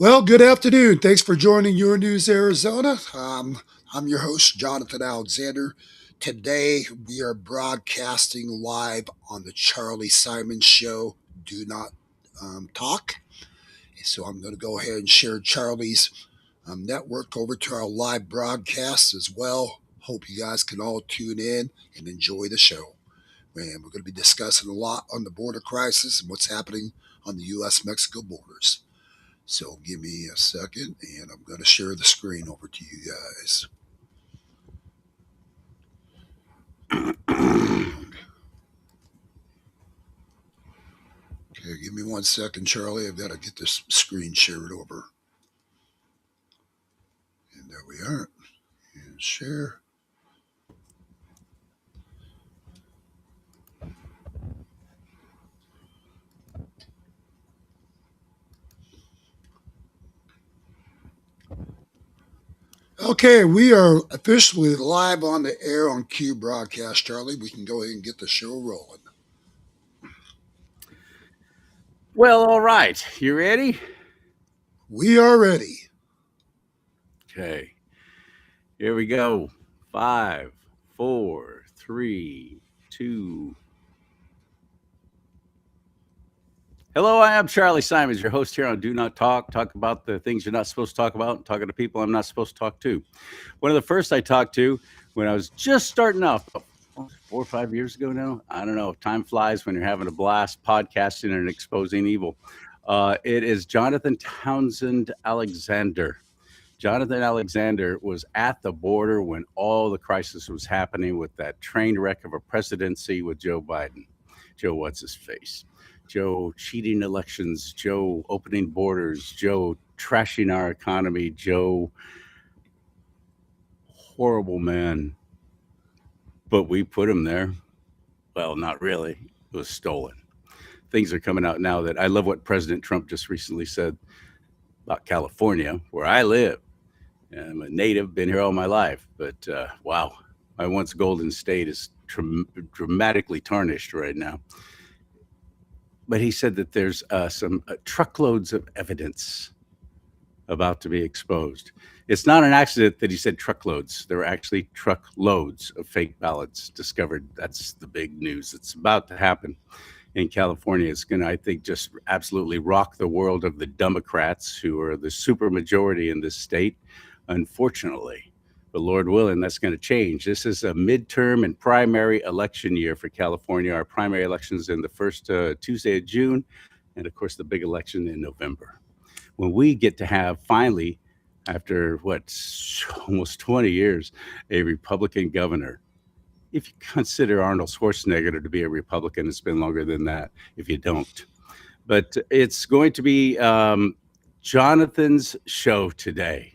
Well, good afternoon. Thanks for joining Your News Arizona. I'm your host, Jonathan Alexander. Today, we are broadcasting live on the Charlie Simon Show. Do not talk. So, I'm going to go ahead and share Charlie's network over to our live broadcast as well. Hope you guys can all tune in and enjoy the show. And we're going to be discussing a lot on the border crisis and what's happening on the U.S. Mexico borders. So give me a second and I'm going to share the screen over to you guys. Okay, give me 1 second, Charlie. I've got to get this screen shared over. And there we are. And share. Okay, we are officially live on the air on Q Broadcast, Charlie. We can go ahead and get the show rolling. Well, all right. You ready? We are ready. Okay. Here we go. 5, 4, 3, 2. Hello, I am Charlie Simons, your host here on Do Not Talk. Talk about the things you're not supposed to talk about and talking to people I'm not supposed to talk to. One of the first I talked to when I was just starting off, 4 or 5 years ago now. I don't know. Time flies when you're having a blast podcasting and exposing evil. It is Jonathan Townsend Alexander. Jonathan Alexander was at the border when all the crisis was happening with that train wreck of a presidency with Joe Biden. Joe, what's his face? Joe cheating elections, Joe opening borders, Joe trashing our economy, Joe horrible man. But we put him there. Well, not really. It was stolen. Things are coming out now that I love what President Trump just recently said about California, where I live. I'm a native, been here all my life, but wow, my once golden state is dramatically tarnished right now. But he said that there's some truckloads of evidence about to be exposed. It's not an accident that he said truckloads. There were actually truckloads of fake ballots discovered. That's the big news that's about to happen in California. It's going to, I think, just absolutely rock the world of the Democrats, who are the super majority in this state. Unfortunately, but Lord willing, that's going to change. This is a midterm and primary election year for California. Our primary elections in the first Tuesday of June, and of course, the big election in November. When we get to have finally, after what, almost 20 years, a Republican governor. If you consider Arnold Schwarzenegger to be a Republican, it's been longer than that if you don't. But it's going to be Jonathan's show today.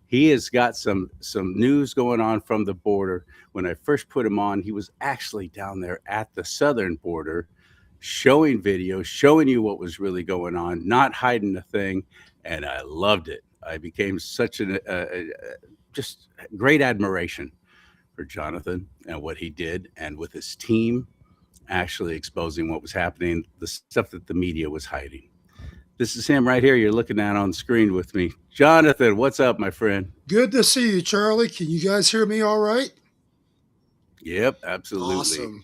He has got some news going on from the border. When I first put him on, he was actually down there at the southern border, showing videos, showing you what was really going on, not hiding a thing, and I loved it. I became such just great admiration for Jonathan and what he did, and with his team actually exposing what was happening, the stuff that the media was hiding. This is him right here. You're looking at on screen with me. Jonathan, what's up, my friend? Good to see you, Charlie. Can you guys hear me all right? Yep, absolutely. Awesome.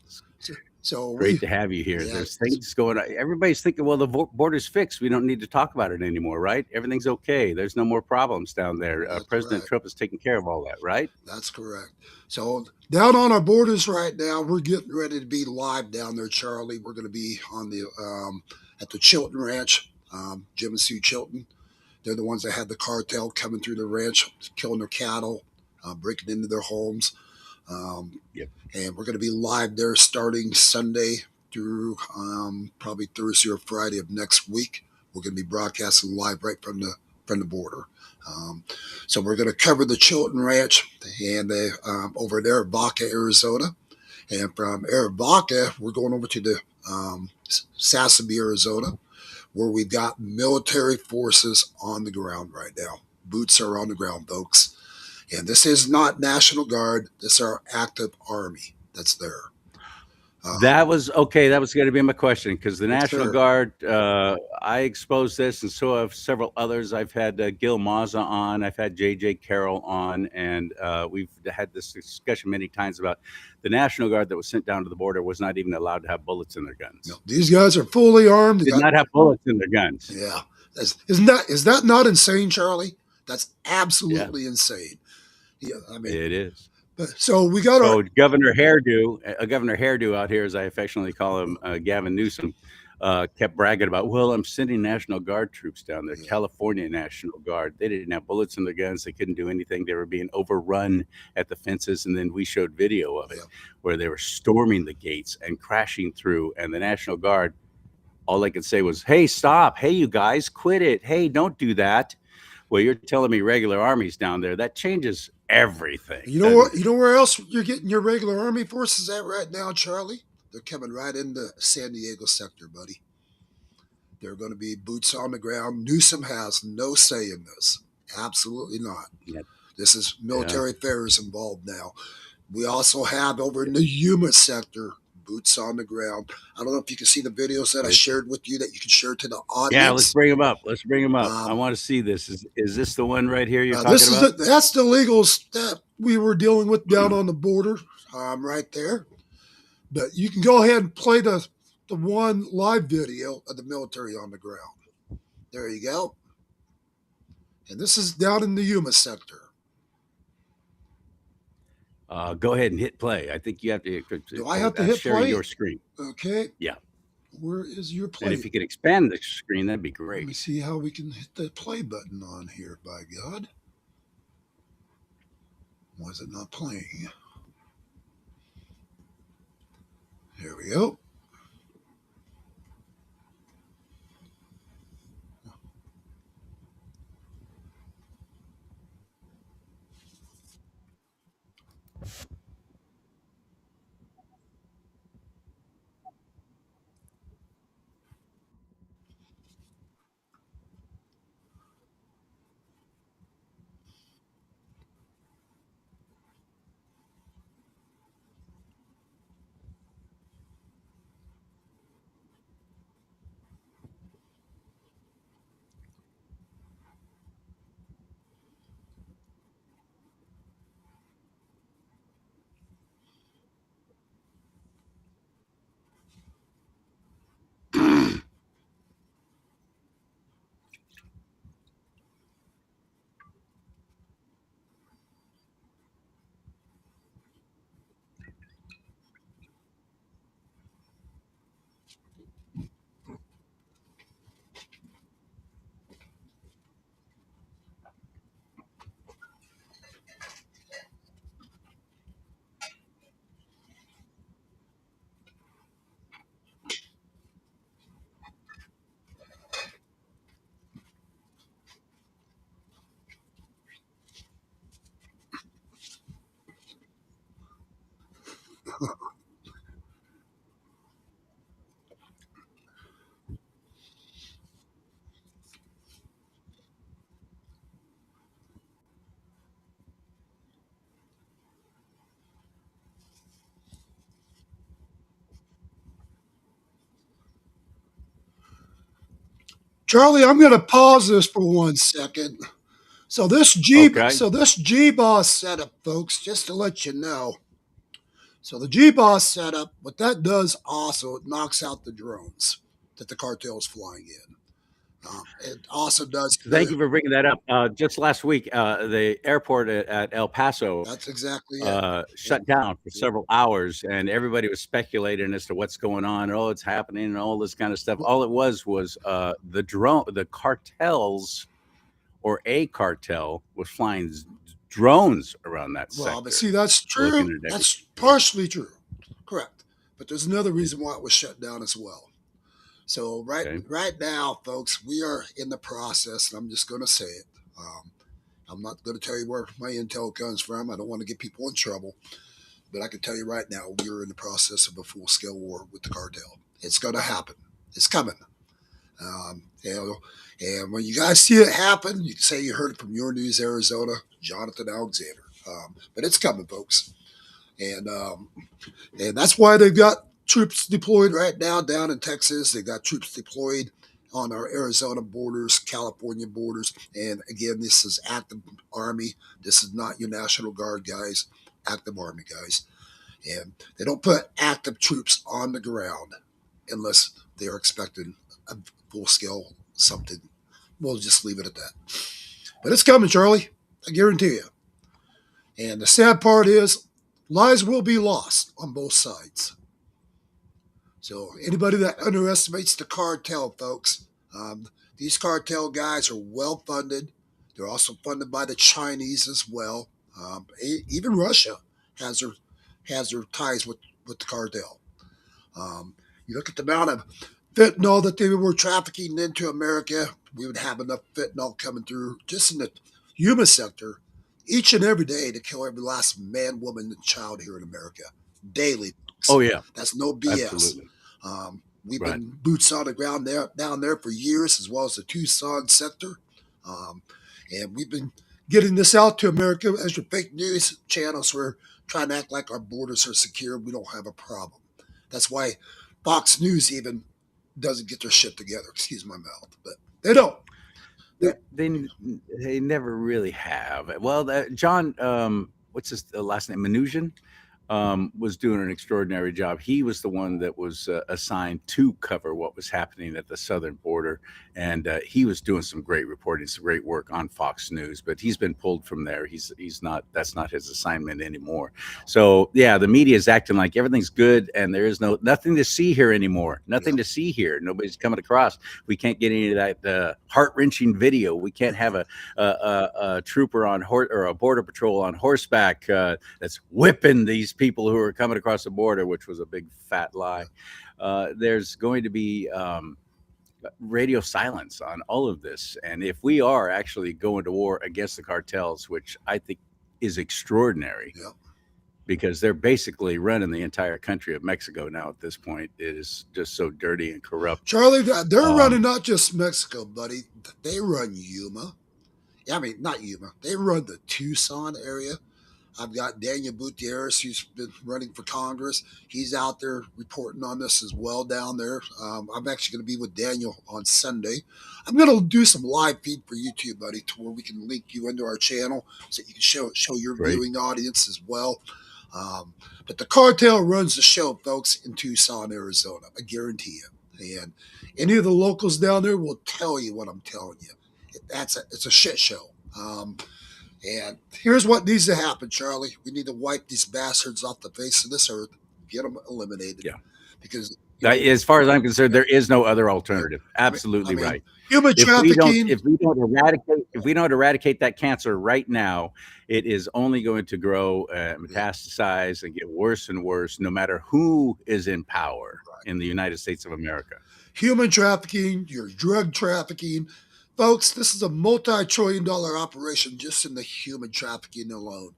So Great we, to have you here. yeah, There's things going on. Everybody's thinking, well, the border's fixed. We don't need to talk about it anymore, right? Everything's okay. There's no more problems down there. that's President right. Trump is taking care of all that, right? That's correct. So down on our borders right now, we're getting ready to be live down there, Charlie. We're going to be on the at the Chilton Ranch, Jim and Sue Chilton. They're the ones that had the cartel coming through the ranch, killing their cattle, breaking into their homes. Um, Yep. and we're going to be live there starting Sunday through probably Thursday or Friday of next week. We're going to be broadcasting live right from the border. Um, so we're going to cover the Chilton Ranch and over there at Vaca, Arizona. And from Vaca, we're going over to the Sassabee, Arizona, where we've got military forces on the ground right now. Boots are on the ground, folks. And this is not National Guard. This is our active army that's there. Um, That was okay. That was going to be my question because the yes, National sir. Guard, I exposed this, and so have several others. I've had Gil Mazza on, I've had J.J. Carroll on, and we've had this discussion many times about the National Guard that was sent down to the border was not even allowed to have bullets in their No, guns. these guys are fully armed. They Did got not have bullets in their guns. yeah. Is that not insane, Charlie? That's Yeah, absolutely insane. Yeah, I mean, it is. but so we got our So Governor Hairdo, Governor Hairdo out here, as I affectionately call him, Gavin Newsom, kept bragging about, well, I'm sending National Guard troops down there, yeah, California National Guard. They didn't have bullets in their guns. They couldn't do anything. They were being overrun at the fences. And then we showed video of it yeah. where they were storming the gates and crashing through. And the National Guard, all they could say was, hey, stop. Hey, you guys, quit it. Hey, don't do that. Well, you're telling me regular armies down there, that changes everything, You know doesn't what? You it? know where else you're getting your regular army forces at right now, Charlie? They're coming right into San Diego sector, buddy. They're going to be boots on the ground. Newsom has no say in this. Absolutely not. Yeah. This is Yeah. military affairs involved now. We also have over in the Yuma sector, boots on the ground. I don't know if you can see the videos that I It's shared with you that you can share to the Yeah, let's audience. bring him up. Let's bring him up. I Um, want to see this. Is this the one right here you're this talking is about? that's the legals that we were dealing with down on the border, right there. But you can go ahead and play the one live video of the military on the ground. There you go. And this is down in the Yuma sector. Go ahead and hit play. I think you have to. Do I have to That's hit sharing play? your screen. Okay. Yeah, Where is your and if play? you could expand the screen, that'd be Let me great. see how we can hit the play button on here, by God. Why is it not playing? Here we go. Charlie, I'm going to pause this for 1 second. Okay. So this G boss setup, folks, just to let you know. So the G boss setup, what that does also, it knocks out the drones that the cartel is flying in. It also does. So thank you for bringing that up. Just last week, the airport at El Paso That's exactly it. Yep. shut down for Yep. several hours, and everybody was speculating as to what's going on. And, oh, it's happening, and all this kind of stuff. All it was the cartels or a cartel was flying drones around that Well, but sector, see, that's looking true. at That's everything. partially true. Correct. But there's another reason why it was shut down as well. So Okay. right now, folks, we are in the process, and I'm just going to say it. I'm not going to tell you where my intel comes from. I don't want to get people in trouble. But I can tell you right now, we are in the process of a full scale war with the cartel. It's going to happen. It's coming. You know, and when you guys see it happen, you can say you heard it from Your News Arizona, Jonathan Alexander. But it's coming, folks. And and that's why they've got troops deployed right now down in Texas. They got troops deployed on our Arizona borders, California borders. And again, this is active Army. This is not your National Guard guys, active Army guys. And they don't put active troops on the ground unless they are expecting a full scale something. We'll just leave it at that. But it's coming, Charlie. I guarantee you. And the sad part is, lives will be lost on both sides. So anybody that underestimates the cartel, folks, these cartel guys are well funded. They're also funded by the Chinese as well. Even Russia has their ties with the cartel. You look at the amount of fentanyl that they were trafficking into America. We would have enough fentanyl coming through just in the human sector each and every day to kill every last man, woman, and child here in America daily. Oh yeah, That's no BS. absolutely. We've Right. been boots on the ground there down there for years, as well as the Tucson sector, um, and we've been getting this out to America as your fake news channels. We're trying to act like our borders are secure. We don't have a problem. That's why Fox News even doesn't get their shit together. Excuse my mouth, but they don't. They They're, they, they never really have. Well, John, what's his last name? Mnuchin, was doing an extraordinary job. He was the one that was assigned to cover what was happening at the southern border, and he was doing some great reporting, some great work on Fox News. But he's been pulled from there. He's not. That's not his assignment anymore. So yeah, the media is acting like everything's good, and there is nothing to see here anymore. Nothing yeah. to see here. Nobody's coming across. We can't get any of that heart wrenching video. We can't have a trooper on or a border patrol on horseback that's whipping these people who are coming across the border, which was a big fat lie. There's going to be radio silence on all of this. And if we are actually going to war against the cartels, which I think is extraordinary Yeah. because they're basically running the entire country of Mexico now at this point, it is just so dirty and corrupt. Charlie, they're running Um, not just Mexico, buddy. They run Yuma. I mean, not Yuma. They run the Tucson area. I've got Daniel Gutierrez, who's been running for Congress. He's out there reporting on this as well down there. I'm actually going to be with Daniel on Sunday. I'm going to do some live feed for YouTube, buddy, to where we can link you into our channel so you can show your great. viewing audience as well. Um, but the cartel runs the show, folks, in Tucson, Arizona. I guarantee you. And any of the locals down there will tell you what I'm telling you. It's a shit show. And here's what needs to happen, Charlie. We need to wipe these bastards off the face of this earth, get them eliminated, Yeah. because As far as I'm concerned, yeah, there is no other yeah. alternative. I Absolutely mean, right. human trafficking. If we don't eradicate that cancer right now, it is only going to grow, Yeah, metastasize, and get worse and worse, no matter who is in power right. in the United States of America. Human trafficking, your drug trafficking, folks. This is a multi-trillion-dollar operation just in the human trafficking alone.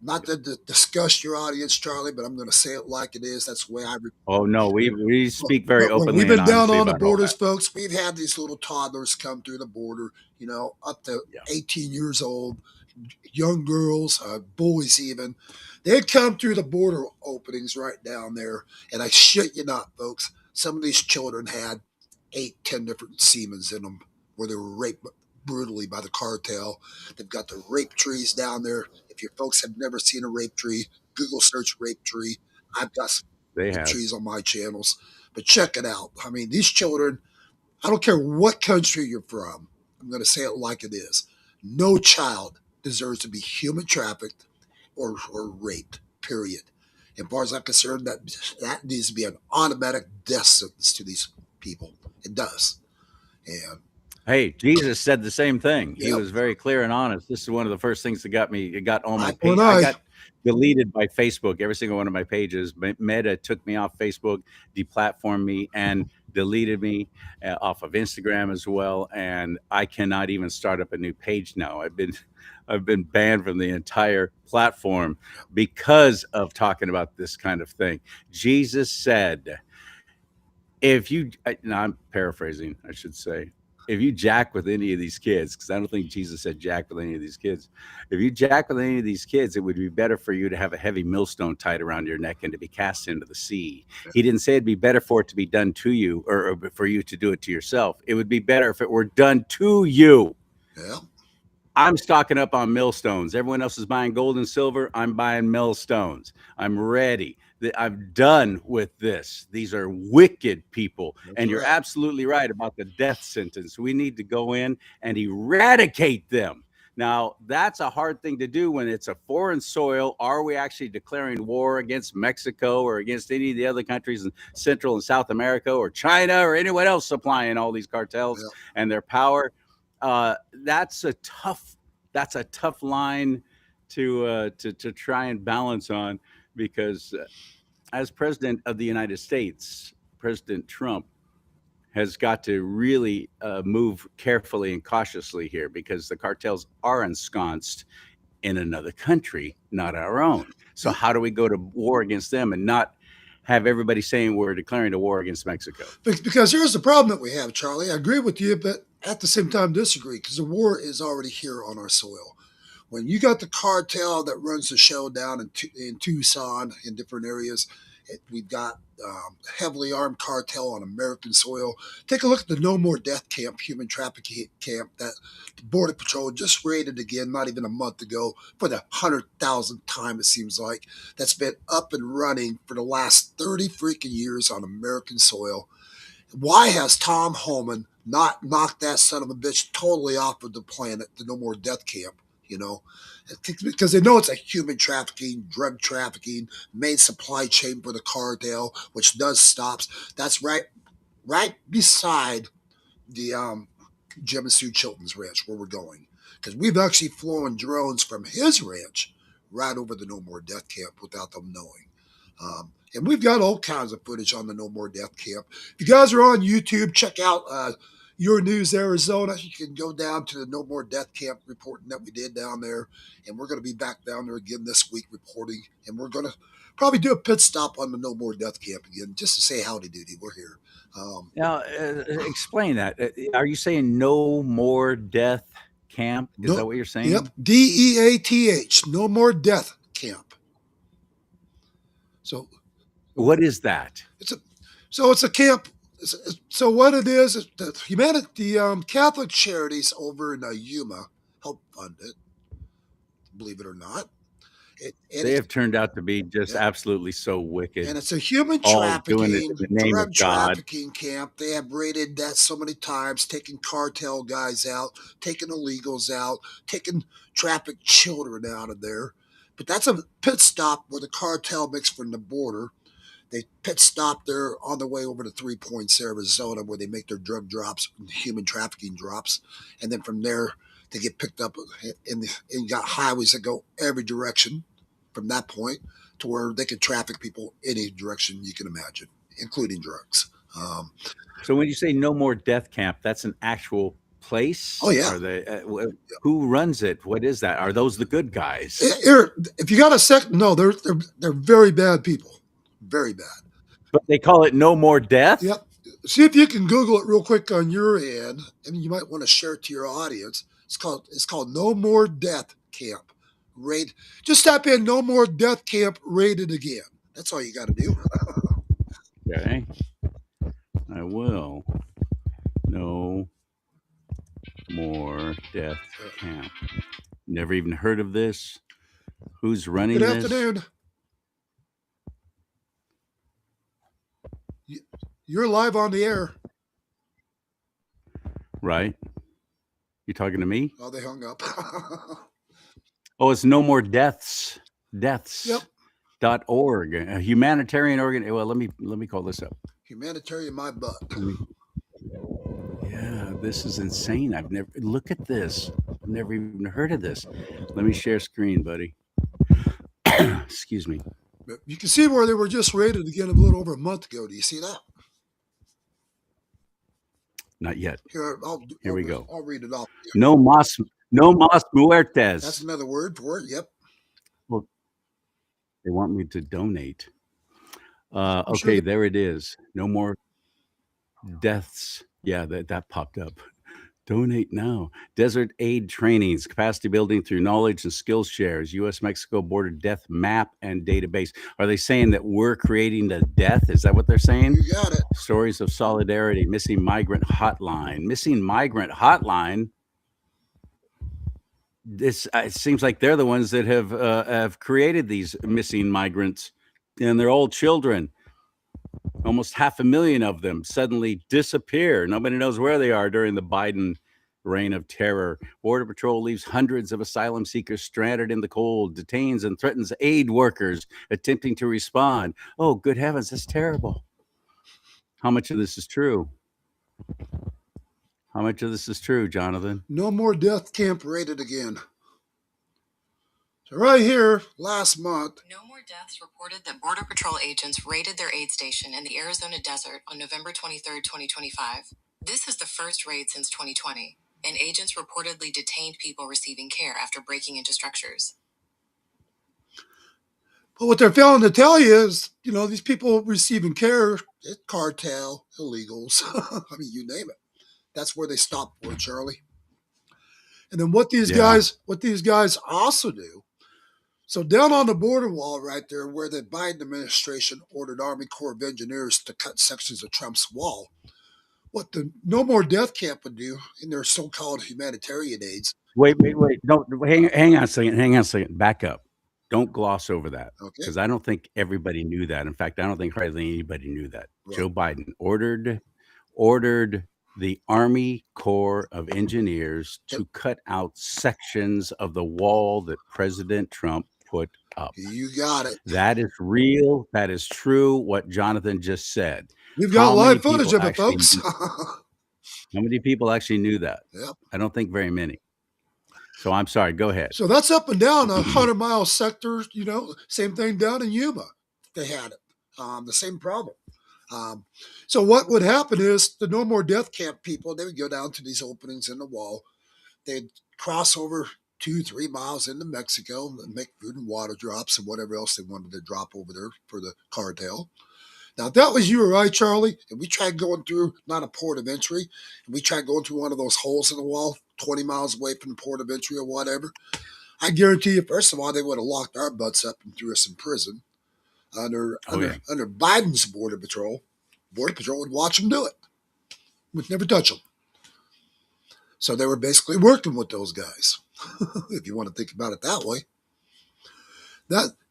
Not to discuss your audience, Charlie, but I'm going to say it like it is. That's the way I Oh no, we speak very when we've openly and been down honestly on the about all borders, that. folks, we've had these little toddlers come through the border, up to Yeah, 18 years old, young girls, boys even. They'd come through the border openings right down there. And I shit you not, folks, some of these children had 8, 10 different semens in them where they were raped brutally by the cartel. They've got the rape trees down there. If your folks have never seen a rape tree, Google search rape tree. I've got some they rape have. trees on my channels. But check it out. I mean, these children, I don't care what country you're from. I'm going to say it like it is. No child deserves to be human trafficked or raped, period. And as far as I'm concerned, that needs to be an automatic death sentence to these people. It does. And, Hey, Jesus said the same thing. He yep, was very clear and honest. This is one of the first things that got all my I and page. I I. got deleted by Facebook, every single one of my pages. Meta took me off Facebook, deplatformed me, and deleted me off of Instagram as well. And I cannot even start up a new page now. I've been banned from the entire platform because of talking about this kind of thing. Jesus said, if you, no, I'm paraphrasing, I should say. if you jack with any of these kids, because I don't think Jesus said jack with any of these kids, if you jack with any of these kids, it would be better for you to have a heavy millstone tied around your neck and to be cast into the sea. He didn't say it'd be better for it to be done to you or for you to do it to yourself. It would be better if it were done to you. Yeah. I'm stocking up on millstones. Everyone else is buying gold and silver. I'm buying millstones. I'm ready. I'm done with this. These are wicked people. That's And you're right. absolutely right about the death sentence. We need to go in and eradicate them. Now, that's a hard thing to do when it's a foreign soil. Are we actually declaring war against Mexico or against any of the other countries in Central and South America or China or anyone else supplying all these cartels Yeah. and their power? That's a tough line to try and balance on because as president of the United States, President Trump has got to really move carefully and cautiously here because the cartels are ensconced in another country, not our own. So how do we go to war against them and not have everybody saying we're declaring a war against Mexico? Because here's the problem that we have, Charlie. I agree with you, but at the same time disagree because the war is already here on our soil. When you got the cartel that runs the show down in Tucson in different areas, we've got heavily armed cartel on American soil. Take a look at the No More Death Camp, human trafficking camp that the Border Patrol just raided again, not even a month ago, for the 100,000th time, it seems like. That's been up and running for the last 30 freaking years on American soil. Why has Tom Homan not knocked that son of a bitch totally off of the planet, the No More Death Camp? You know, because they know it's a human trafficking, drug trafficking, main supply chain for the cartel, which does stops. That's right beside the Jim and Sue Chilton's ranch where we're going, because we've actually flown drones from his ranch right over the No More Death Camp without them knowing. And we've got all kinds of footage on the No More Death Camp. If you guys are on YouTube, check out Your News Arizona. You can go down to the No More Death Camp reporting that we did down there. And we're going to be back down there again this week reporting. And we're going to probably do a pit stop on the No More Death Camp again just to say howdy doody. We're here. Now, explain that. Are you saying no more death camp? Is No, that what you're yep, saying? DEATH, No More Death Camp. So What is that? it's a it's a camp. So what it is the humanity, Catholic Charities over in Yuma help fund it. Believe it or not, and They it's have turned out to be just yeah, absolutely so and wicked, it's a human all doing it in trafficking, the name drug of God. trafficking camp. They have raided that so many times, taking cartel guys out, taking illegals out, taking trafficked children out of there. But that's a pit stop where the cartel makes from the border. They pit stop there on the way over to 3 Points, Arizona, where they make their drug drops, human trafficking drops, and then from there they get picked up, and you got highways that go every direction from that point to where they can traffic people any direction you can imagine, including drugs. So when you say no more death camp, that's an actual Oh place? yeah. Are they? Who runs it? What is that? Are those the good guys? Here, if you got a sec, no, they're very bad people, very bad. But they call it no more death. Yep. See if you can Google it real quick on your end, and you might want to share it to your audience. It's called No More Death Camp. Rate. Just type in No More Death Camp rated again. That's all you got to do. Okay, I will. No more death camp. Never even heard of this. Who's running Good this? afternoon. You're live on the air. Right? You talking to me? Oh, they hung up. Oh, it's no more deaths. Yep. Deaths.org, a humanitarian organ. Well, let me call this up. Humanitarian my butt. Yeah, this is insane. I've never look at this. I've never even heard of this. Let me share screen, buddy. Excuse me. But you can see where they were just rated again a little over a month ago. Do you see that? Not yet. Here we go. I'll read it off. No mas That's muertes. another word for it. Yep. Well, they want me to donate. I'm sure Okay, there it is. No more deaths. Yeah, that popped up. Donate now. Desert aid trainings, capacity building through knowledge and skills shares, U.S. Mexico border death map and database. Are they saying that we're creating the death? Is that what they're saying? You got it. Stories of solidarity, missing migrant hotline. Missing migrant hotline. This it seems like they're the ones that have created these missing migrants, and they're all children. Almost 500,000 of them suddenly disappear. Nobody knows where they are during the Biden reign of terror. Border Patrol leaves hundreds of asylum seekers stranded in the cold, detains and threatens aid workers attempting to respond. Oh, good heavens, that's terrible. How much of this is true? How much of this is true, Jonathan? No more death camp raided again. So right here, last month, No more deaths reported that Border Patrol agents raided their aid station in the Arizona desert on November 23rd, 2025. This is the first raid since 2020, and agents reportedly detained people receiving care after breaking into structures. but what they're failing to tell you is, these people receiving care, it's cartel, illegals. I mean, you name it. That's where they stop for, Charlie. And then what these Yeah. guys also do. So down on the border wall right there, where the Biden administration ordered Army Corps of Engineers to cut sections of Trump's wall, what the No More Death Camp would do in their so-called humanitarian aids. Wait. Don't hang on a second. Hang on a second. Back up. Don't gloss over that Okay, because I don't think everybody knew that. In fact, I don't think hardly anybody knew that. right. Joe Biden ordered the Army Corps of Engineers to cut out sections of the wall that President Trump put up. You got it. That is real. That is true. What Jonathan just said. We've got How many live footage people of it, actually folks. How many people actually knew that? Yep. I don't think very many. So I'm sorry. Go ahead. So that's up and down a 100-mile sector. Same thing down in Yuma. They had it. The same problem. So what would happen is the No More Death Camp people, they would go down to these openings in the wall. They'd cross over 2-3 miles into Mexico and make food and water drops and whatever else they wanted to drop over there for the cartel. Now, if that was you or I, Charlie, and we tried going through, not a port of entry, and we tried going through one of those holes in the wall 20 miles away from the port of entry or whatever, I guarantee you, first of all, they would have locked our butts up and threw us in prison under Biden's Border Patrol. Border Patrol would watch them do it. Would never touch them. So they were basically working with those guys, if you want to think about it that way.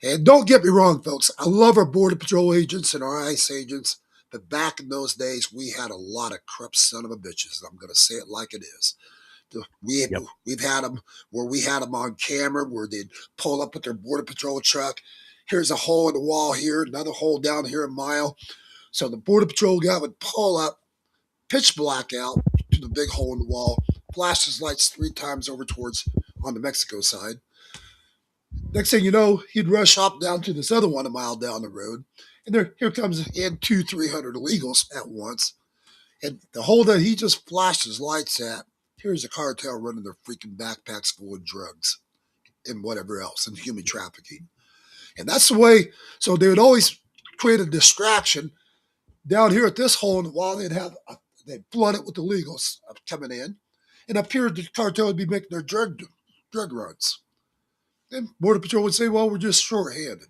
And don't get me wrong, folks. I love our Border Patrol agents and our ICE agents, but back in those days, we had a lot of corrupt son of a bitches. I'm going to say it like it is. We've had them where we had them on camera where they'd pull up with their Border Patrol truck. Here's a hole in the wall here, another hole down here a mile. So the Border Patrol guy would pull up, pitch black out to the big hole in the wall, flash his lights 3 times over towards on the Mexico side. Next thing you know, he'd rush up down to this other one a mile down the road, and here comes in 200-300 illegals at once. And the hole that he just flashed his lights at, here's a cartel running their freaking backpacks full of drugs and whatever else, and human trafficking. And that's the way, so they would always create a distraction. Down here at this hole in the wall, they'd flood it with illegals coming in. And up here, the cartel would be making their drug runs. And Border Patrol would say, well, we're just short-handed.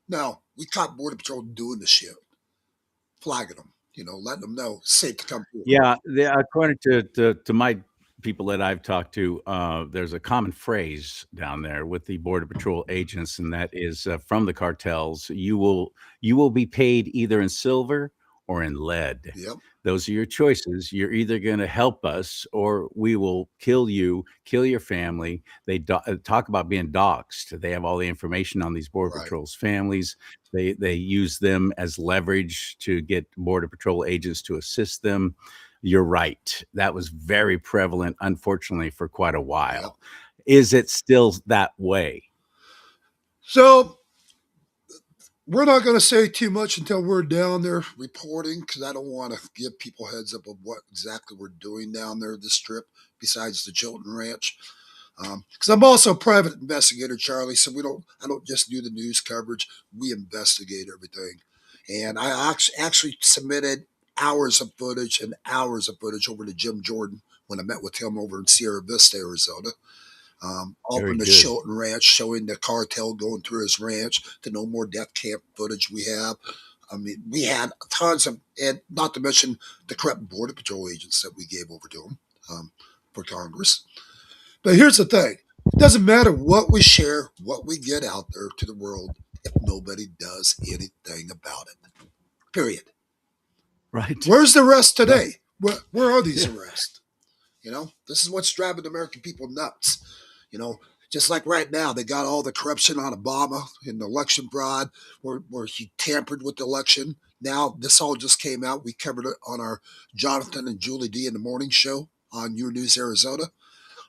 No, we caught Border Patrol doing the shit, flagging them, letting them know it's safe to come forward. Yeah, according to my people that I've talked to, there's a common phrase down there with the Border Patrol agents, and that is from the cartels: you will be paid either in silver or in lead. Yep. Those are your choices. You're either going to help us or we will kill you, kill your family. They talk about being doxxed. They have all the information on these Border Patrol's families. They use them as leverage to get Border Patrol agents to assist them. You're right. That was very prevalent, unfortunately, for quite a while. Yep. Is it still that way? So we're not going to say too much until we're down there reporting, because I don't want to give people heads up of what exactly we're doing down there this trip, besides the Chilton Ranch. Because I'm also a private investigator, Charlie, so I don't just do the news coverage. We investigate everything. And I actually submitted hours of footage and hours of footage over to Jim Jordan when I met with him over in Sierra Vista, Arizona. All Very from the good. Chilton Ranch, showing the cartel going through his ranch, the No More Death Camp footage we have. I mean, we had tons of, and not to mention the corrupt Border Patrol agents that we gave over to them for Congress. But here's the thing. It doesn't matter what we share, what we get out there to the world, if nobody does anything about it. Period. Right. Where's the arrest today? Where are these Yeah. arrests? You know, this is what's driving the American people nuts. You know, just like right now, they got all the corruption on Obama in the election fraud, where he tampered with the election. Now, this all just came out. We covered it on our Jonathan and Julie D in the morning show on Your News Arizona.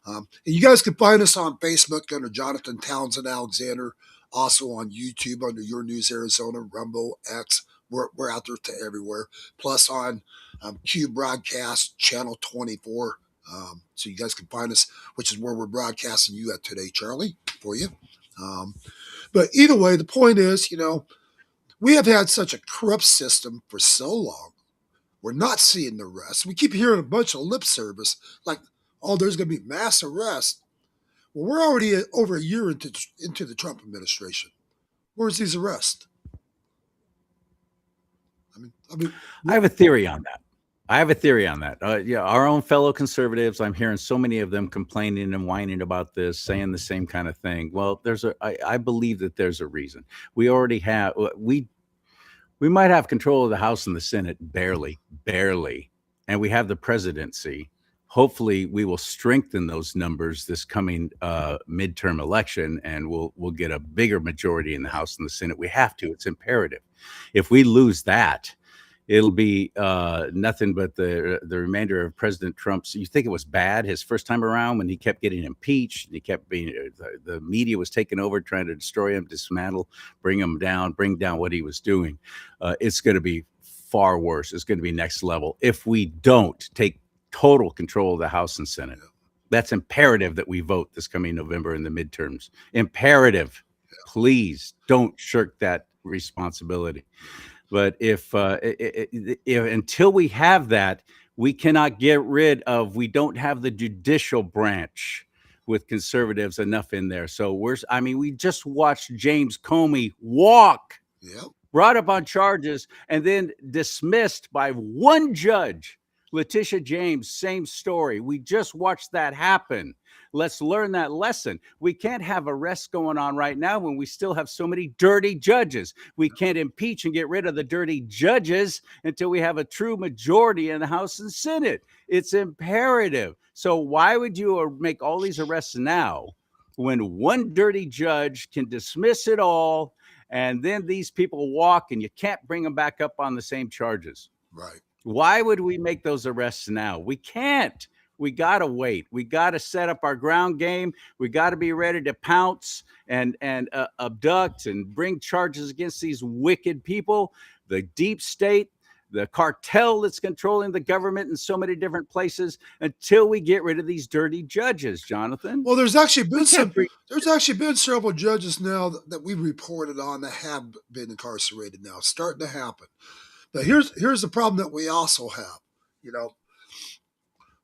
And you guys can find us on Facebook under Jonathan Townsend Alexander, also on YouTube under Your News Arizona, Rumble, X. We're out there to everywhere. Plus on Q Broadcast Channel 24. So you guys can find us, which is where we're broadcasting you at today, Charlie, for you. But either way, the point is, you know, we have had such a corrupt system for so long. We're not seeing the rest. We keep hearing a bunch of lip service, like, oh, there's going to be mass arrests. Well, we're already over a year into the Trump administration. Where's these arrests? I have a theory on that. Yeah, our own fellow conservatives, I'm hearing so many of them complaining and whining about this, saying the same kind of thing. Well, I believe that there's a reason. We already have, we might have control of the House and the Senate, barely, and we have the presidency. Hopefully, we will strengthen those numbers this coming midterm election, and we'll get a bigger majority in the House and the Senate. We have to. It's imperative. If we lose that, it'll be nothing but the remainder of President Trump's. You think it was bad his first time around when he kept getting impeached? He kept being the media was taking over, trying to destroy him, dismantle, bring down what he was doing. It's going to be far worse. It's going to be next level if we don't take total control of the House and Senate. That's imperative that we vote this coming November in the midterms. Imperative. Please don't shirk that responsibility. But if until we have that, we cannot get rid of. We don't have the judicial branch with conservatives enough in there. So we just watched James Comey walk, brought up on charges, and then dismissed by one judge. Letitia James, same story. We just watched that happen. Let's learn that lesson. We can't have arrests going on right now when we still have so many dirty judges. We can't impeach and get rid of the dirty judges until we have a true majority in the House and Senate. It's imperative. So why would you make all these arrests now when one dirty judge can dismiss it all, and then these people walk and you can't bring them back up on the same charges? Right. Why would we make those arrests now? We can't. We got to wait. We got to set up our ground game. We got to be ready to pounce and abduct and bring charges against these wicked people, the deep state, the cartel that's controlling the government in so many different places, until we get rid of these dirty judges, Jonathan. Well, there's actually been several judges now that we reported on that have been incarcerated now. It's starting to happen. But here's the problem that we also have. You know,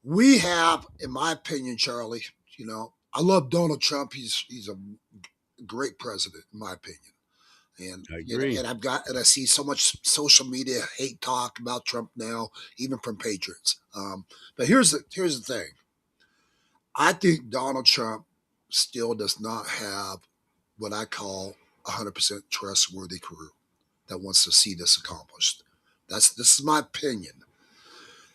we have, in my opinion, Charlie, you know, I love Donald Trump. He's a great president, in my opinion. And I agree. And I see so much social media hate talk about Trump now, even from patriots. But here's the thing. I think Donald Trump still does not have what I call 100% trustworthy crew that wants to see this accomplished. This is my opinion,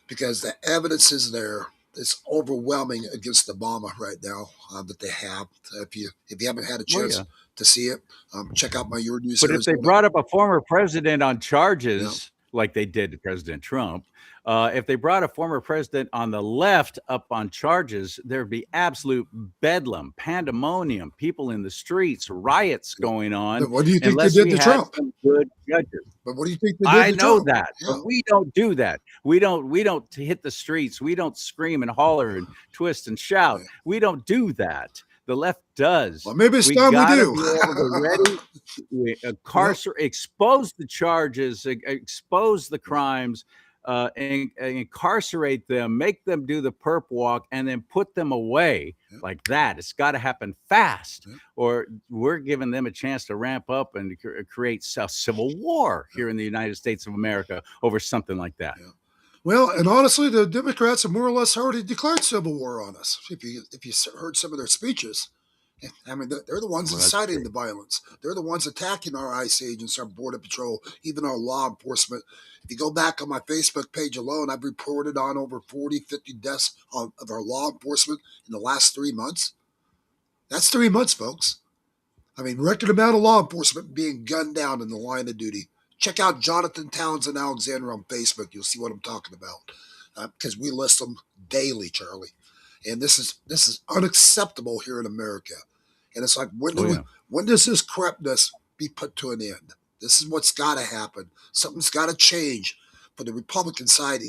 because the evidence is there. It's overwhelming against Obama right now that they have. If you haven't had a chance to see it, check out my Your News. But if they brought up a former president on charges like they did to President Trump, if they brought a former president on the left up on charges, there'd be absolute bedlam, pandemonium, people in the streets, riots going on. But what do you think they did to Trump? Good judges. But what do you think they did to Trump? I know that, but we don't do that. We don't hit the streets. We don't scream and holler and twist and shout. We don't do that. The left does. Well, maybe it's time we do. Expose the charges, expose the crimes, incarcerate them, make them do the perp walk, and then put them away like that. It's got to happen fast, or we're giving them a chance to ramp up and create a civil war here in the United States of America over something like that. Well, and honestly, the Democrats have more or less already declared civil war on us. If you heard some of their speeches, I mean, they're the ones inciting the violence. They're the ones attacking our ICE agents, our Border Patrol, even our law enforcement. If you go back on my Facebook page alone, I've reported on over 40, 50 deaths of our law enforcement in the last 3 months. That's 3 months, folks. I mean, record amount of law enforcement being gunned down in the line of duty. Check out Johnathon Townsend Alexander on Facebook. You'll see what I'm talking about, because we list them daily, Charlie. And this is unacceptable here in America. And it's like, when does this corruptness be put to an end? This is what's got to happen. Something's got to change for the Republican side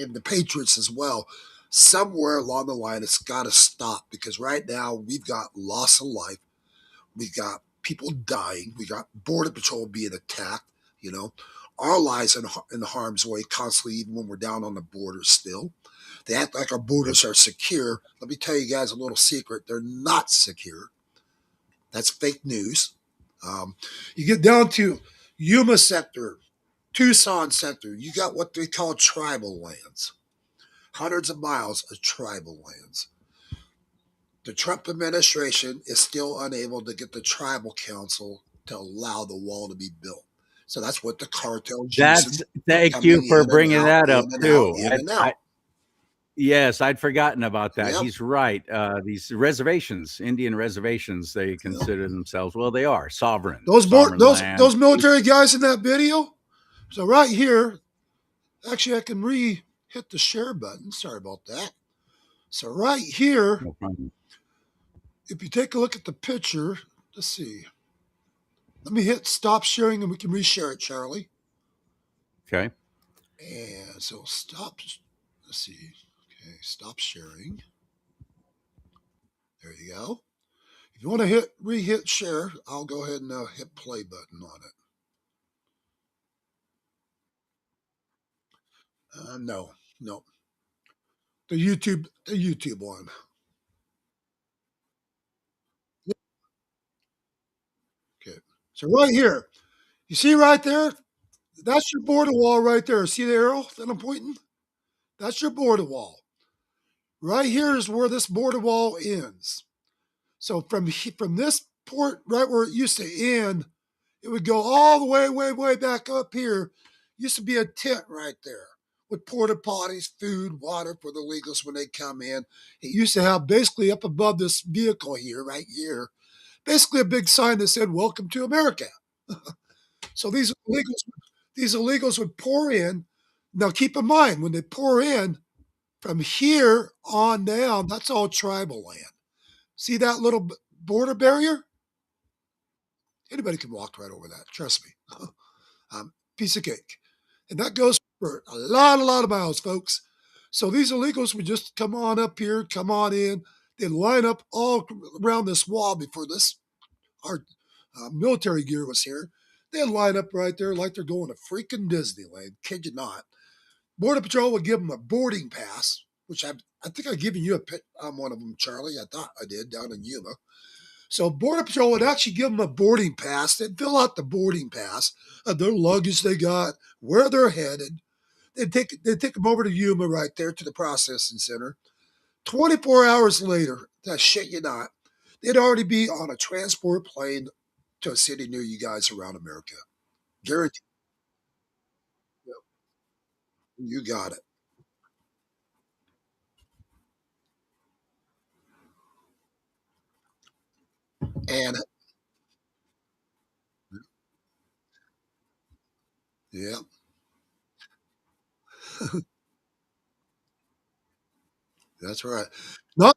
and the Patriots as well. Somewhere along the line, it's got to stop, because right now we've got loss of life. We got people dying. We got Border Patrol being attacked. You know, our lives in harm's way constantly, even when we're down on the border still. They act like our borders are secure. Let me tell you guys a little secret. They're not secure. That's fake news. You get down to Yuma sector, Tucson sector. You got what they call tribal lands. Hundreds of miles of tribal lands. The Trump administration is still unable to get the tribal council to allow the wall to be built. So that's what the cartel. Thank you for bringing that up too. Yes, I'd forgotten about that. Yep. He's right. These reservations, Indian reservations, they consider themselves, well, they are sovereign. Those military guys in that video. So right here, actually, I can hit the share button. Sorry about that. So right here, if you take a look at the picture, let's see. Let me hit stop sharing and we can reshare it, Charlie. Okay. And so stop. Let's see. Okay, stop sharing. There you go. If you want to re-hit share, I'll go ahead and hit play button on it. No. The YouTube one. Okay. So right here, you see right there, that's your border wall right there. See the arrow that I'm pointing? That's your border wall. Right here is where this border wall ends. So from this port, right where it used to end, it would go all the way back up here. Used to be a tent right there with porta potties, food, water for the illegals when they come in. It used to have basically up above this vehicle here, right here, basically a big sign that said, "Welcome to America." So these illegals would pour in. Now keep in mind, when they pour in, from here on down, that's all tribal land. See that little border barrier? Anybody can walk right over that. Trust me. Piece of cake. And that goes for a lot of miles, folks. So these illegals would just come on up here, come on in. They'd line up all around this wall before our military gear was here. They'd line up right there like they're going to freaking Disneyland. Kid you not. Border Patrol would give them a boarding pass, which I think I've given you a pic on one of them, Charlie. I thought I did down in Yuma. So Border Patrol would actually give them a boarding pass. They'd fill out the boarding pass of their luggage they got, where they're headed. They'd take them over to Yuma right there to the processing center. 24 hours later, that shit you not, they'd already be on a transport plane to a city near you guys around America. Guaranteed. You got it. And yeah, that's right. Not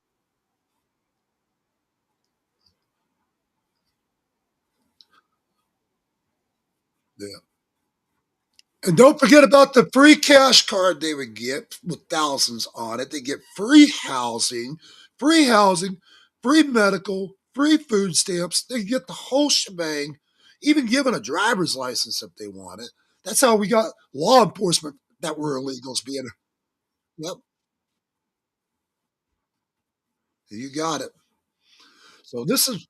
yeah. And don't forget about the free cash card they would get with thousands on it. They get free housing, free medical, free food stamps. They get the whole shebang, even given a driver's license if they want it. That's how we got law enforcement that were illegals being. Yep, you got it. So this is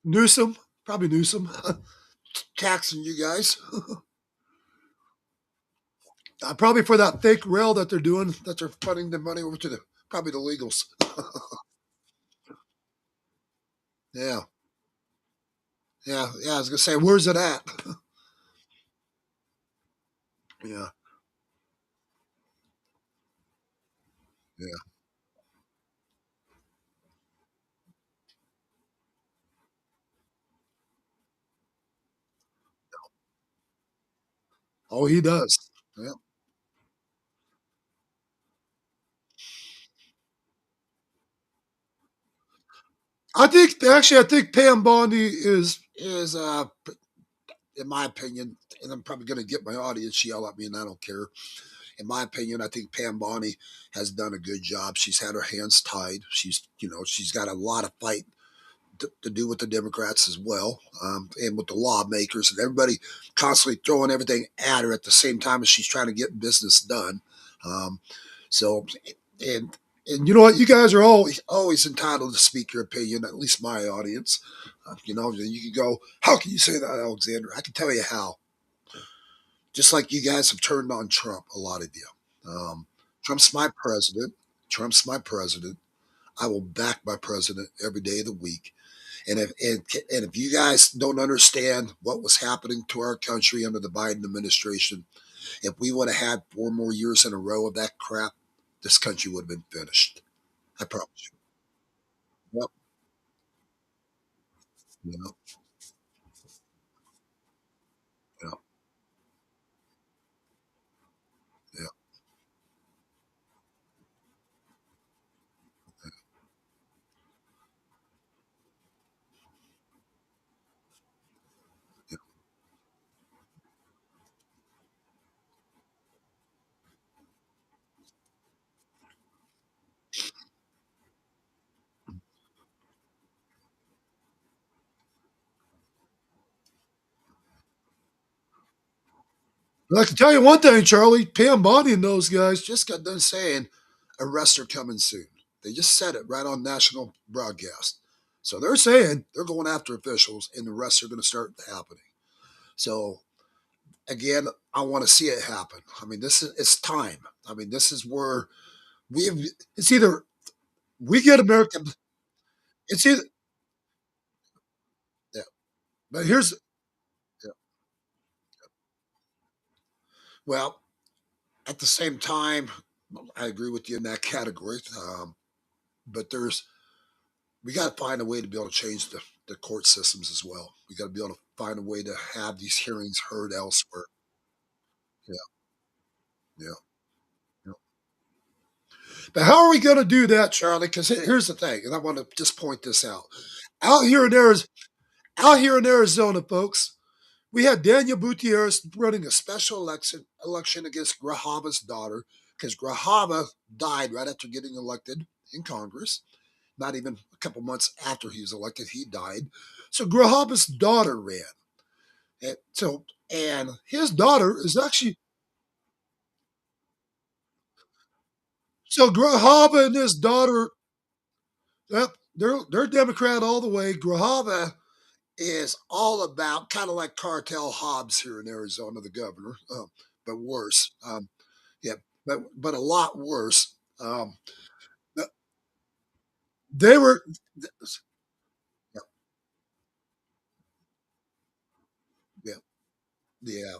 Newsom, probably Newsom, taxing you guys. Probably for that fake rail that they're doing, that they're funding the money over to the probably the legals. Yeah, yeah. I was gonna say, where's it at? Yeah, yeah. Oh, he does. Yeah. I think Pam Bondi is in my opinion, and I'm probably gonna get my audience yell at me, and I don't care. In my opinion, I think Pam Bondi has done a good job. She's had her hands tied. She's got a lot of fight to do with the Democrats as well, and with the lawmakers and everybody constantly throwing everything at her at the same time as she's trying to get business done. Um, so, and and you know what, you guys are always entitled to speak your opinion. At least my audience. You can go. How can you say that, Alexander? I can tell you how. Just like you guys have turned on Trump, a lot of you. Um, Trump's my president. Trump's my president. I will back my president every day of the week. And if you guys don't understand what was happening to our country under the Biden administration, if we would have had 4 more years in a row of that crap, this country would have been finished. I promise you. Yep. You know, yeah, yeah, yeah. But I can tell you one thing, Charlie. Pam Bondi and those guys just got done saying arrests are coming soon. They just said it right on national broadcast. So they're saying they're going after officials and the arrests are going to start happening. So again, I want to see it happen. I mean, this is it's time. I mean, this is where we have. It's either we get American. It's either yeah. But here's yeah. Well, at the same time, I agree with you in that category. But we got to find a way to be able to change the court systems as well. We got to be able to find a way to have these hearings heard elsewhere. Yeah, yeah, yeah. But how are we going to do that, Charlie? Because here's the thing, and I want to just point this out. Out here in Arizona, out here in Arizona, folks, we had Daniel Gutierrez running a special election against Grajava's daughter because Grajava died right after getting elected in Congress. Not even a couple months after he was elected, he died. So Grajava's daughter ran. And his daughter is actually so Grajava and his daughter. Yep, they're Democrat all the way. Grajava is all about kind of like Cartel Hobbs here in Arizona, the governor, but worse. Yeah, but a lot worse. They were, yeah, yeah, yeah.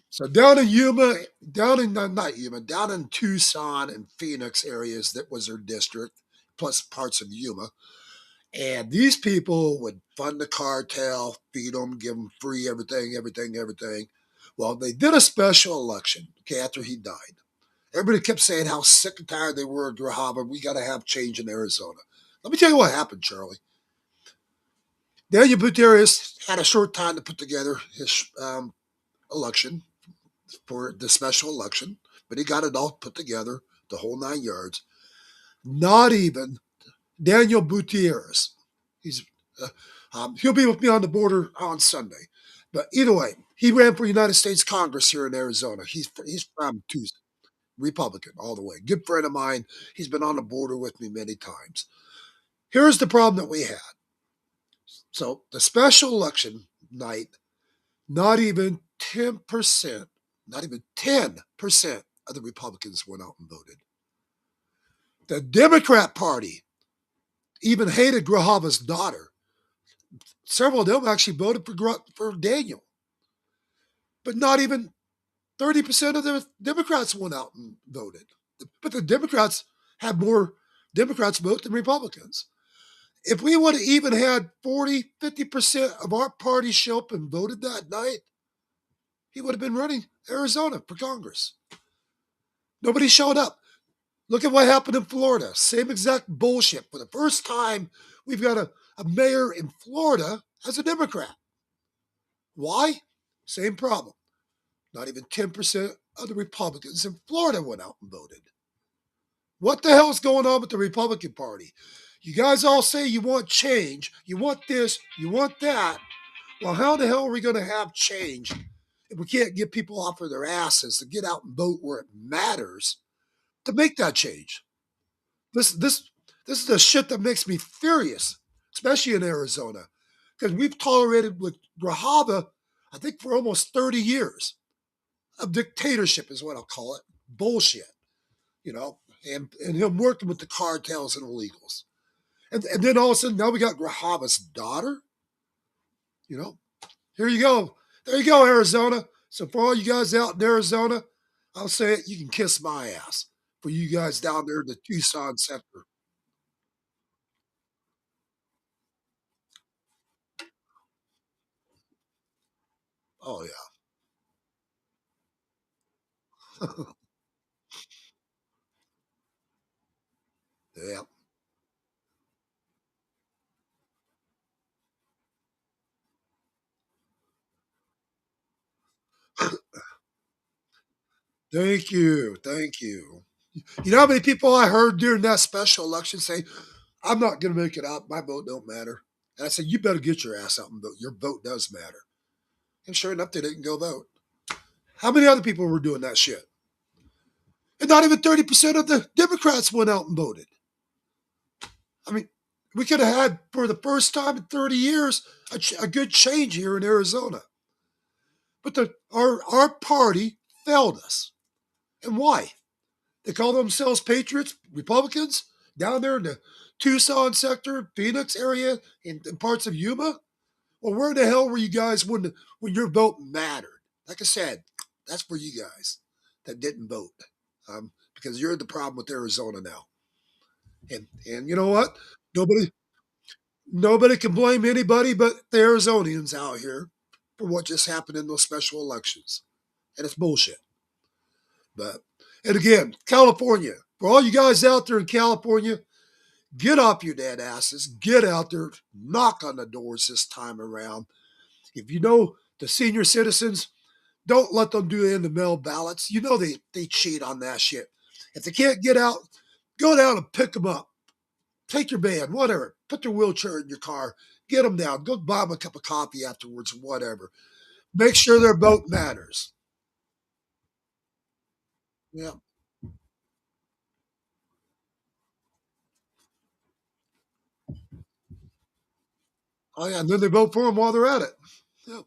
So down in Yuma, down in not Yuma, down in Tucson and Phoenix areas, that was their district, plus parts of Yuma. And these people would fund the cartel, feed them, give them free everything, everything, everything. Well, they did a special election, okay, after he died. Everybody kept saying how sick and tired they were of Grajava. We got to have change in Arizona. Let me tell you what happened, Charlie. Daniel Gutierrez had a short time to put together his election for the special election, but he got it all put together, the whole 9 yards. Not even Daniel Gutierrez. He's he'll be with me on the border on Sunday. But either way, he ran for United States Congress here in Arizona. He's from Tucson, Republican all the way. Good friend of mine. He's been on the border with me many times. Here's the problem that we had. So the special election night, not even 10%, not even 10% of the Republicans went out and voted. The Democrat Party even hated Grijalva's daughter. Several of them actually voted for Daniel, but not even 30% of the Democrats went out and voted. But the Democrats had more Democrats vote than Republicans. If we would have even had 40, 50% of our party show up and voted that night, he would have been running Arizona for Congress. Nobody showed up. Look at what happened in Florida. Same exact bullshit. For the first time, we've got a mayor in Florida as a Democrat. Why? Same problem. Not even 10% of the Republicans in Florida went out and voted. What the hell's going on with the Republican Party? You guys all say you want change, you want this, you want that. Well, how the hell are we going to have change if we can't get people off of their asses to get out and vote where it matters to make that change? This this this is the shit that makes me furious, especially in Arizona, because we've tolerated with Grijalva, I think, for almost 30 years of dictatorship is what I'll call it. Bullshit, you know, and him working with the cartels and illegals. And then all of a sudden now we got Grijalva's daughter, you know. Here you go. There you go, Arizona. So for all you guys out in Arizona, I'll say it, you can kiss my ass. For you guys down there in the Tucson sector. Oh yeah. Yeah. Thank you. Thank you. You know how many people I heard during that special election say, I'm not gonna make it out, my vote don't matter. And I said, you better get your ass out and vote. Your vote does matter. And sure enough, they didn't go vote. How many other people were doing that shit? And not even 30% of the Democrats went out and voted. I mean, we could have had, for the first time in 30 years, a good change here in Arizona. But our party failed us. And why? They call themselves patriots, Republicans, down there in the Tucson sector, Phoenix area, in parts of Yuma. Well, where the hell were you guys when your vote mattered? Like I said, that's for you guys that didn't vote, because you're the problem with Arizona now. And you know what? Nobody nobody can blame anybody but the Arizonians out here for what just happened in those special elections, and it's bullshit. But and again, California, for all you guys out there in California, get off your dead asses, get out there, knock on the doors this time around. If you know the senior citizens, don't let them do in the mail ballots. You know they cheat on that shit. If they can't get out, go down and pick them up. Take your van, whatever. Put their wheelchair in your car. Get them down. Go buy them a cup of coffee afterwards, whatever. Make sure their vote matters. Yeah. Oh yeah, and then they vote for them while they're at it. Yeah.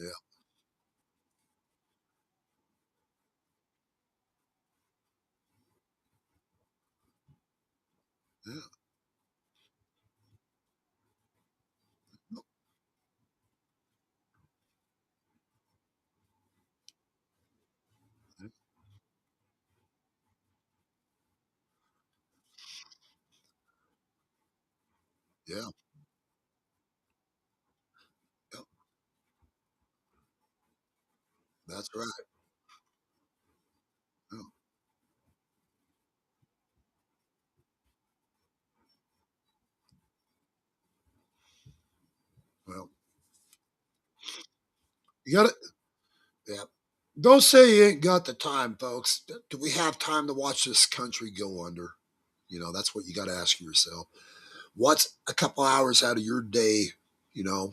Yeah. Yeah. Yeah. Yeah. That's right. Yeah. You got it. Yeah. Don't say you ain't got the time, folks. Do we have time to watch this country go under? That's what you got to ask yourself. What's a couple hours out of your day, you know,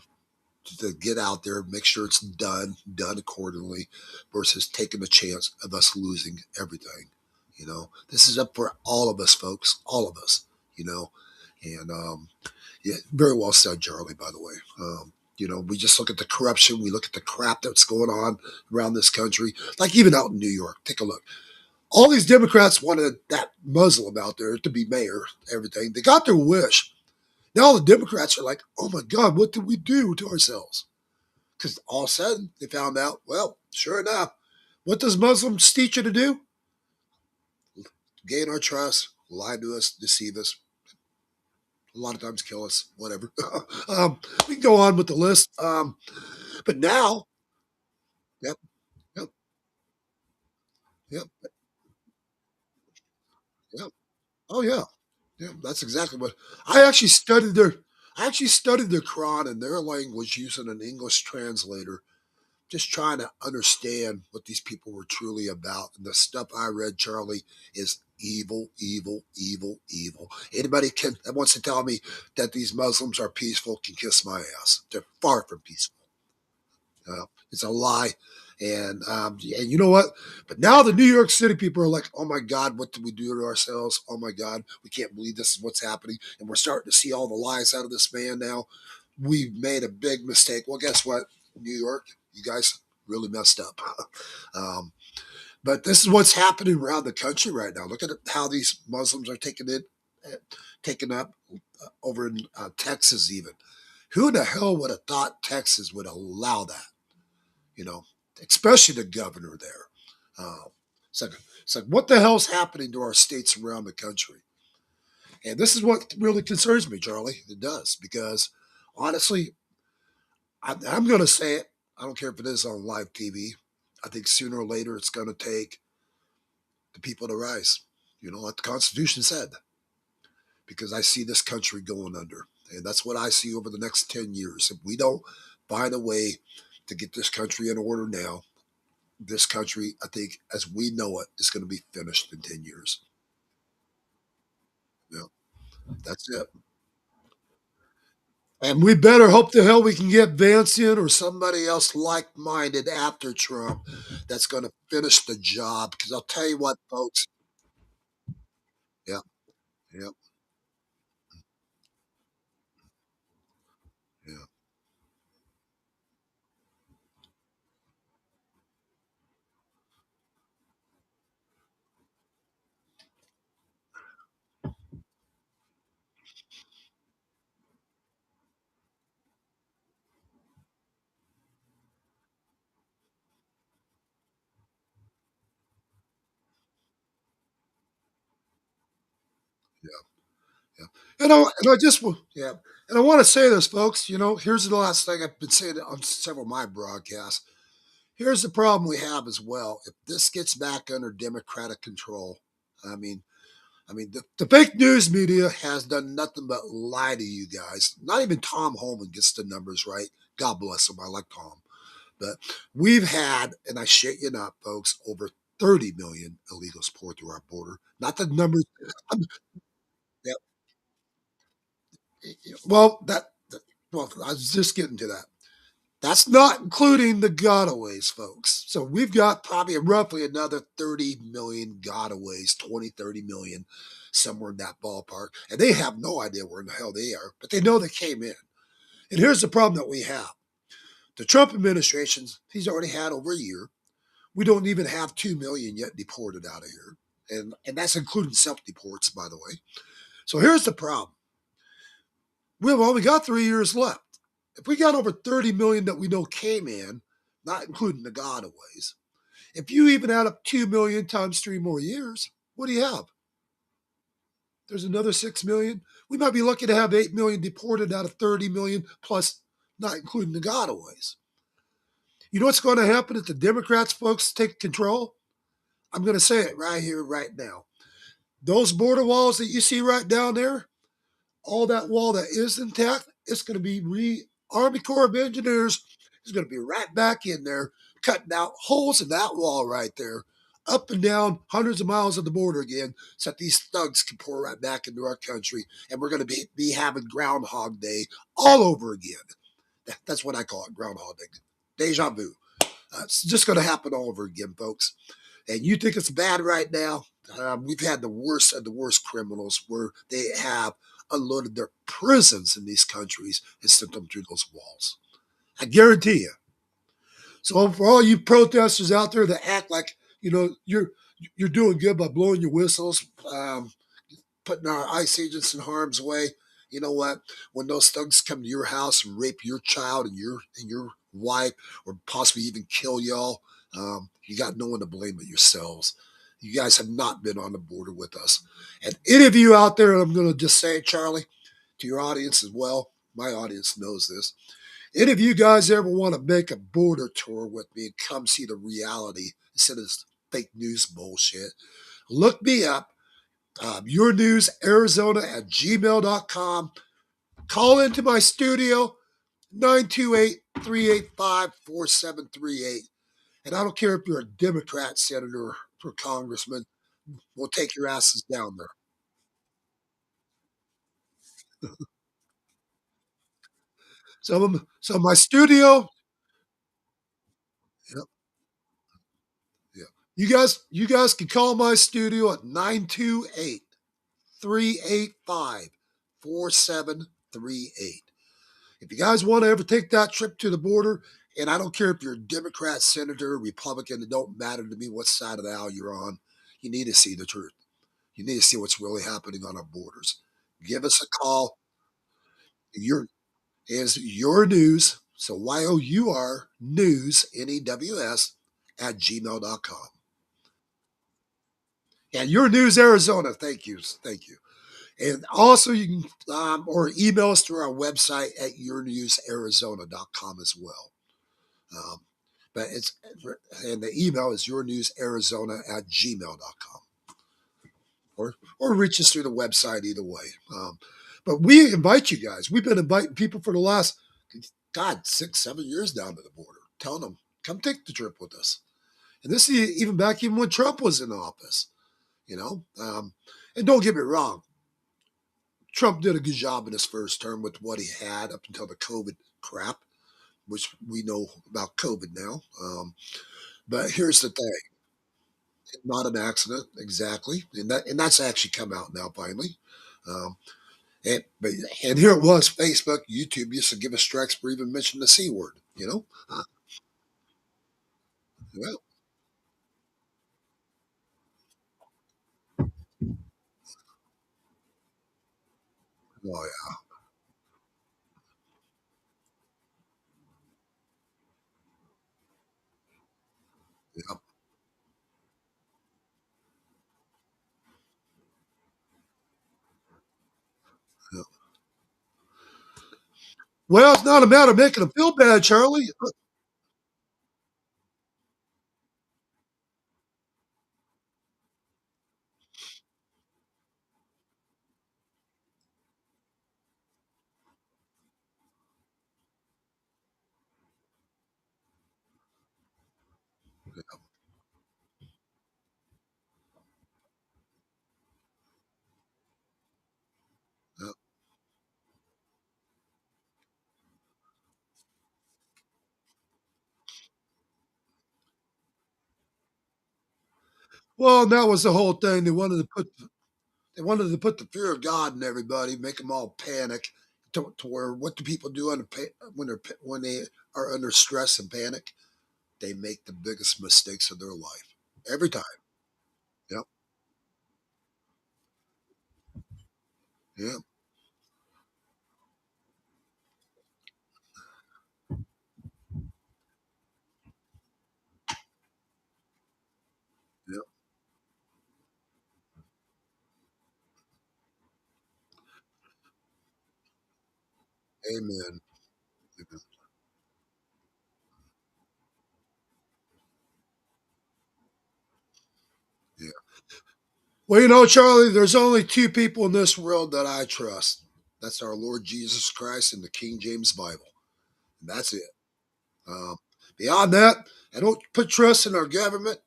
to get out there, make sure it's done accordingly, versus taking the chance of us losing everything. This is up for all of us, folks, all of us. You know, and yeah, very well said, Charlie. By the way, we just look at the corruption, we look at the crap that's going on around this country, like even out in New York. Take a look. All these Democrats wanted that Muslim out there to be mayor, everything. They got their wish. Now the Democrats are like, oh my God, what did we do to ourselves? Because all of a sudden they found out, well, sure enough, what does Muslims teach you to do? Gain our trust, lie to us, deceive us, a lot of times kill us, whatever. We can go on with the list. But now, yep, yep, yep, yep. Oh yeah, yeah. That's exactly what I actually studied their. I actually studied the Quran in their language using an English translator, just trying to understand what these people were truly about. And the stuff I read, Charlie, is evil, evil, evil, evil. Anybody that wants to tell me that these Muslims are peaceful can kiss my ass. They're far from peaceful. It's a lie. And you know what? But now the New York City people are like, oh my God, what did we do to ourselves? Oh my God, we can't believe this is what's happening. And we're starting to see all the lies out of this man now. We've made a big mistake. Well, guess what? New York, you guys really messed up. um, but this is what's happening around the country right now. Look at how these Muslims are taking up over in Texas, even. Who in the hell would have thought Texas would allow that? You know, Especially the governor there. It's like, it's like, what the hell's happening to our states around the country? And this is what really concerns me, Charlie. It does, because honestly, I'm going to say it. I don't care if it is on live TV. I think sooner or later it's going to take the people to rise. Like the Constitution said, because I see this country going under. And that's what I see over the next 10 years. If we don't find a way to get this country in order now, this country, I think, as we know it, is going to be finished in 10 years. Yeah, that's it. And we better hope the hell we can get Vance in or somebody else like minded after Trump that's going to finish the job. Because I'll tell you what, folks. Yeah, yeah, yeah, yeah, yeah. And I just, yeah. And I want to say this, folks. Here's the last thing I've been saying on several of my broadcasts. Here's the problem we have as well. If this gets back under Democratic control, I mean, the fake news media has done nothing but lie to you guys. Not even Tom Holman gets the numbers right. God bless him. I like Tom. But we've had, and I shit you not, folks, over 30 million illegals pour through our border. Not the numbers. I'm, yeah, well, well, I was just getting to that. That's not including the gotaways, folks. So we've got probably roughly another 30 million gotaways, 20, 30 million, somewhere in that ballpark. And they have no idea where in the hell they are, but they know they came in. And here's the problem that we have. The Trump administration, he's already had over a year. We don't even have 2 million yet deported out of here. And that's including self-deports, by the way. So here's the problem. We've only got 3 years left. If we got over 30 million that we know came in, not including the gotaways, if you even add up 2 million times 3 more years, what do you have? There's another 6 million. We might be lucky to have 8 million deported out of 30 million, plus not including the gotaways. You know what's going to happen if the Democrats, folks, take control? I'm going to say it right here, right now. Those border walls that you see right down there, all that wall that is intact, it's going to be Army Corps of Engineers He's going to be right back in there, cutting out holes in that wall right there, up and down hundreds of miles of the border again, so that these thugs can pour right back into our country, and we're going to be having Groundhog Day all over again. That's what I call it, Groundhog Day. Deja vu. It's just going to happen all over again, folks. And you think it's bad right now? We've had the worst of the worst criminals where they have unloaded their prisons in these countries and sent them through those walls. I guarantee you. So for all you protesters out there that act like you're doing good by blowing your whistles, putting our ICE agents in harm's way. You know what? When those thugs come to your house and rape your child and your wife, or possibly even kill y'all, you got no one to blame but yourselves. You guys have not been on the border with us. And any of you out there, and I'm going to just say it, Charlie, to your audience as well. My audience knows this. Any of you guys ever want to make a border tour with me and come see the reality instead of this fake news bullshit? Look me up, yournewsarizona@gmail.com. Call into my studio, 928-385-4738. And I don't care if you're a Democrat senator or congressman, we'll take your asses down there. So my studio, yeah, yeah. You guys can call my studio at 928-385-4738. If you guys want to ever take that trip to the border, and I don't care if you're a Democrat, senator, Republican, it don't matter to me what side of the aisle you're on, you need to see the truth. You need to see what's really happening on our borders. Give us a call. Your is your news. So YOUR news, NEWS, at gmail.com. And your news Arizona. Thank you. Thank you. And also you can or email us through our website at yournewsarizona.com as well. Um, but it's and the email is yournewsarizona at gmail.com. Or reach us through the website either way. But we invite you guys. We've been inviting people for the last, God, 6, 7 years down to the border, telling them, come take the trip with us. And this is even when Trump was in office, you know. And don't get me wrong, Trump did a good job in his first term with what he had up until the COVID crap, which we know about COVID now. But here's the thing: not an accident, exactly, and that's actually come out now finally. Um, and here it was, Facebook, YouTube used to give us strikes for even mentioning the C word, you know? Well, oh yeah, yeah, yeah. Well, it's not a matter of making them feel bad, Charlie. Yeah. Well, that was the whole thing. They wanted to put the fear of God in everybody, make them all panic. To where what do people do when they are under stress and panic? They make the biggest mistakes of their life every time. Yep. Yep. Yep. Amen. Amen. Yeah. Well, Charlie, there's only two people in this world that I trust. That's our Lord Jesus Christ and the King James Bible. And that's it. Um, Beyond that, I don't put trust in our government.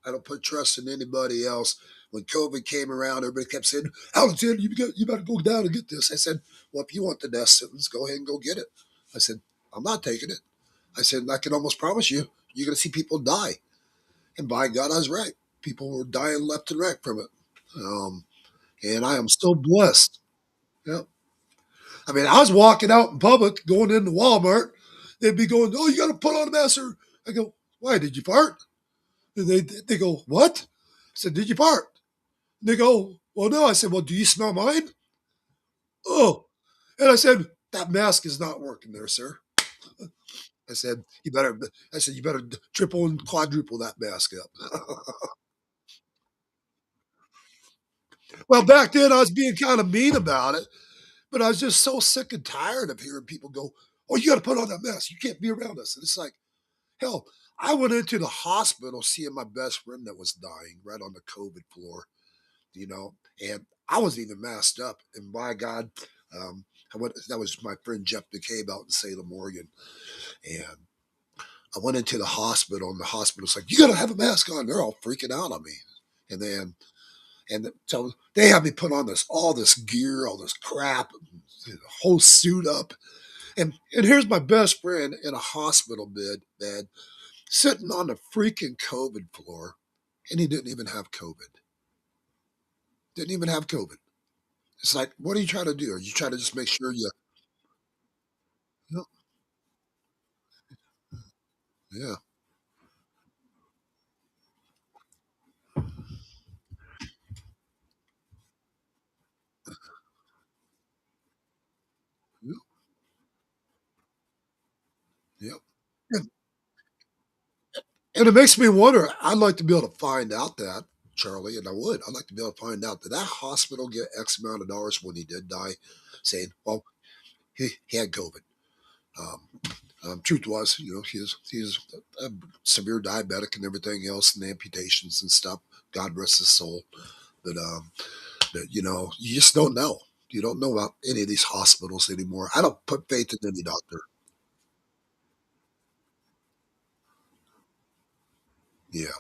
I don't put trust in anybody else. When COVID came around, everybody kept saying, Alexander, you better go down and get this. I said, well, if you want the death sentence, go ahead and go get it. I said, I'm not taking it. I said, I can almost promise you, you're going to see people die. And by God, I was right. People were dying left and right from it. Um, and I am so blessed. Yeah. I mean, I was walking out in public, going into Walmart. They'd be going, "Oh, you got to put on a mask." Or I go, "Why? Did you fart?" And they go, "What?" I said, "Did you fart?" And they go, "Well, no." I said, "Well, do you smell mine?" Oh, and I said, "That mask is not working there, sir." I said, "You better." I said, "You better triple and quadruple that mask up." Well, back then I was being kind of mean about it, but I was just so sick and tired of hearing people go, "Oh, you got to put on that mask. You can't be around us." And it's like, hell, I went into the hospital seeing my best friend that was dying right on the COVID floor, and I wasn't even masked up. And by God, that was my friend Jeff McCabe out in Salem, Oregon. And I went into the hospital, and the hospital's like, "You got to have a mask on." They're all freaking out on me. And then, so they have me put on all this gear, all this crap, the whole suit up. And here's my best friend in a hospital bed sitting on the freaking COVID floor, and he didn't even have COVID. Didn't even have COVID. It's like, what are you trying to do? Are you trying to just make sure you yeah, yeah, yeah. And, and it makes me wonder. I'd like to be able to find out that, Charlie, and I would. I'd like to be able to find out that hospital get X amount of dollars when he did die, saying, well, he had COVID. Um, truth was, he's a severe diabetic and everything else, and amputations and stuff. God rest his soul. But you just don't know. You don't know about any of these hospitals anymore. I don't put faith in any doctor. Yeah.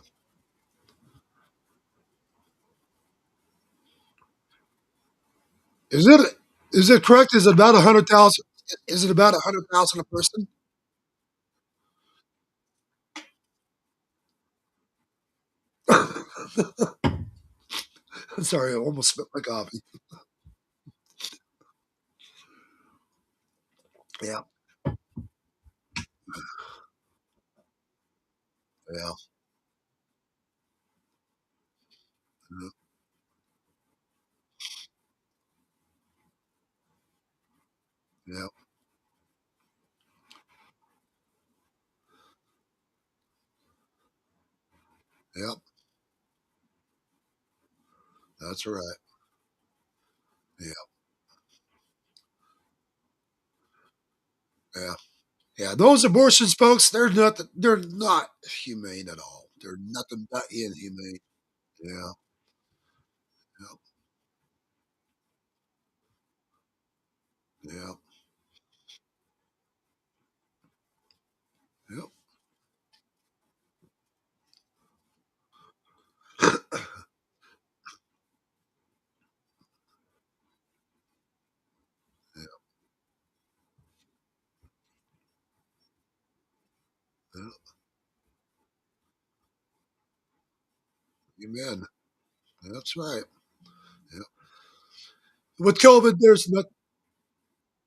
Is it is it correct? Is it about 100,000? Is it about 100,000 a person? Sorry, I almost spit my coffee. Yeah, yeah, yeah, yeah, yeah. That's right. Yeah, yeah, yeah. Those abortions, folks, they're not humane at all. They're nothing but inhumane. Yeah, yeah, yeah, yeah, yeah. Amen. That's right. Yeah. With COVID, there's not.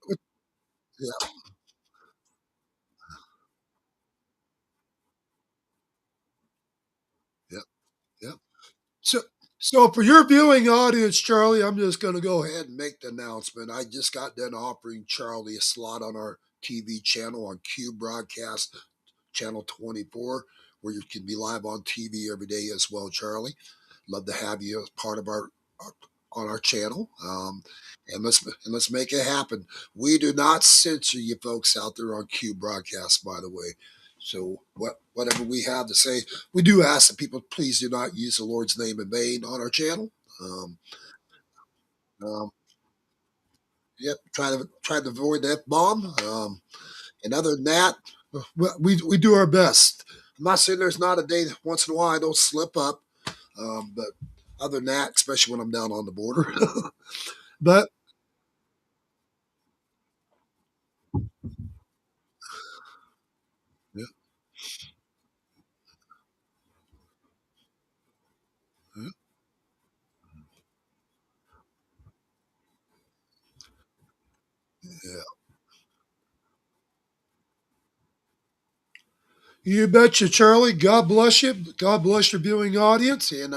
With, yeah, yeah, yeah. So, so for your viewing audience, Charlie, I'm just going to go ahead and make the announcement. I just got done offering Charlie a slot on our TV channel on Q Broadcast Channel 24, where you can be live on TV every day as well, Charlie. Love to have you as part of our on our channel. And let's make it happen. We do not censor you folks out there on Q Broadcast, by the way. So whatever we have to say, we do ask that people please do not use the Lord's name in vain on our channel. Um, um, yep, try to avoid that bomb. And other than that, We do our best. I'm not saying there's not a day that once in a while I don't slip up, but other than that, especially when I'm down on the border. But yeah, yeah, yeah. You betcha, Charlie. God bless you. God bless your viewing audience. And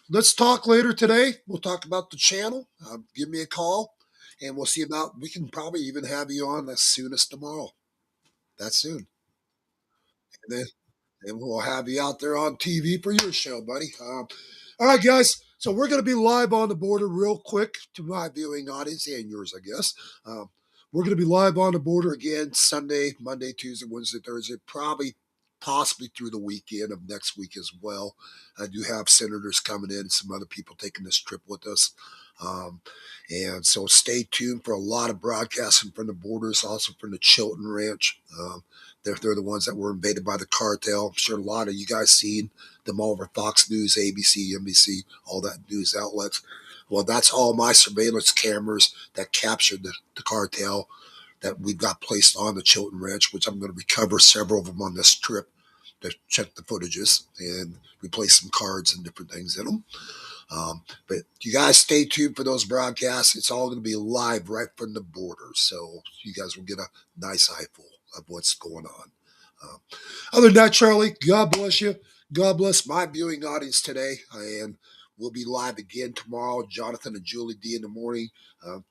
let's talk later today. We'll talk about the channel. Give me a call, and we'll see about. We can probably even have you on as soon as tomorrow. That soon, and then and we'll have you out there on TV for your show, buddy. All right, guys. So we're going to be live on the border real quick to my viewing audience and yours, I guess. Um, we're going to be live on the border again Sunday, Monday, Tuesday, Wednesday, Thursday, probably possibly through the weekend of next week as well. I do have senators coming in, some other people taking this trip with us. Um, and so stay tuned for a lot of broadcasting from the borders, also from the Chilton Ranch. They're the ones that were invaded by the cartel. I'm sure a lot of you guys seen them all over Fox News, ABC, NBC, all that news outlets. Well, that's all my surveillance cameras that captured the cartel that we've got placed on the Chilton Ranch, which I'm going to recover several of them on this trip to check the footages and replace some cards and different things in them. But you guys stay tuned for those broadcasts. It's all going to be live right from the border. So you guys will get a nice eyeful of what's going on. Um, Other than that, Charlie, God bless you. God bless my viewing audience today. And we'll be live again tomorrow. Jonathan and Julie D in the morning,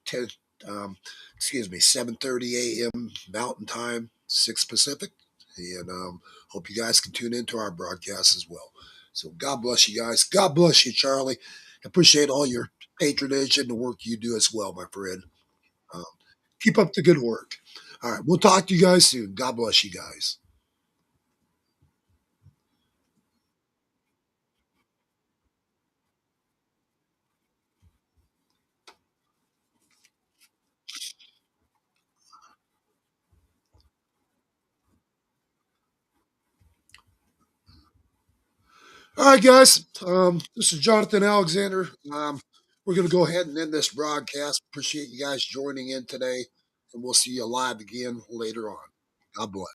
10, um, 7:30 a.m. Mountain Time, 6 Pacific. And hope you guys can tune into our broadcast as well. So God bless you guys. God bless you, Charlie. Appreciate all your patronage and the work you do as well, my friend. Um, keep up the good work. All right, we'll talk to you guys soon. God bless you guys. All right, guys. This is Jonathan Alexander. We're going to go ahead and end this broadcast. Appreciate you guys joining in today, and we'll see you live again later on. God bless.